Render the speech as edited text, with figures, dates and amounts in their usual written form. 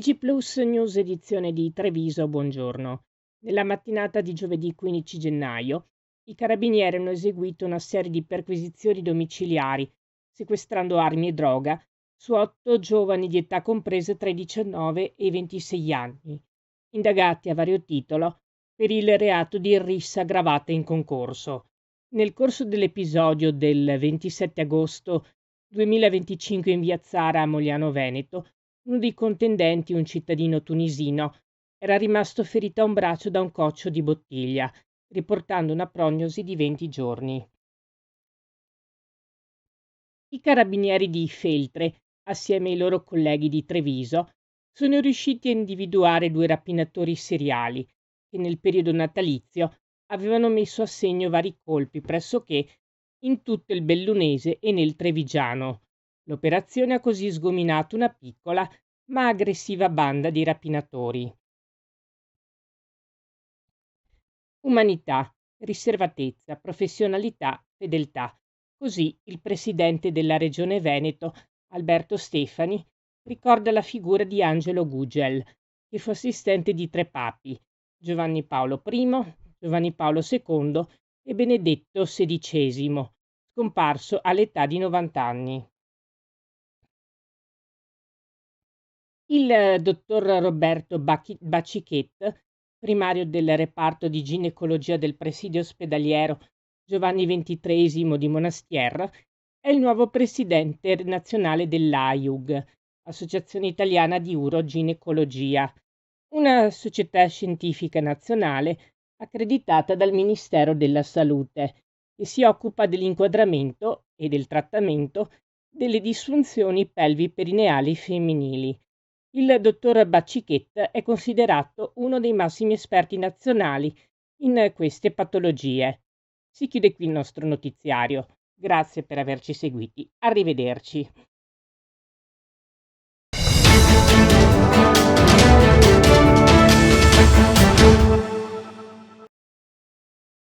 TG Plus News edizione di Treviso, buongiorno. Nella mattinata di giovedì 15 gennaio i carabinieri hanno eseguito una serie di perquisizioni domiciliari, sequestrando armi e droga su 8 giovani di età compresa tra i 19 e i 26 anni, indagati a vario titolo per il reato di rissa aggravata in concorso. Nel corso dell'episodio del 27 agosto 2025 in via Zara a Mogliano Veneto, uno dei contendenti, un cittadino tunisino, era rimasto ferito a un braccio da un coccio di bottiglia, riportando una prognosi di 20 giorni. I carabinieri di Feltre, assieme ai loro colleghi di Treviso, sono riusciti a individuare 2 rapinatori seriali che nel periodo natalizio avevano messo a segno vari colpi pressoché in tutto il bellunese e nel trevigiano. L'operazione ha così sgominato una piccola ma aggressiva banda di rapinatori. Umanità, riservatezza, professionalità, fedeltà. Così il presidente della Regione Veneto, Alberto Stefani, ricorda la figura di Angelo Gugel, che fu assistente di 3 papi, Giovanni Paolo I, Giovanni Paolo II e Benedetto XVI, scomparso all'età di 90 anni. Il dottor Roberto Baccichet, primario del reparto di ginecologia del presidio ospedaliero Giovanni XXIII di Monastierra, è il nuovo presidente nazionale dell'AIUG, Associazione Italiana di Uroginecologia, una società scientifica nazionale accreditata dal Ministero della Salute, che si occupa dell'inquadramento e del trattamento delle disfunzioni pelvi-perineali femminili. Il dottor Baccichet è considerato uno dei massimi esperti nazionali in queste patologie. Si chiude qui il nostro notiziario. Grazie per averci seguiti. Arrivederci.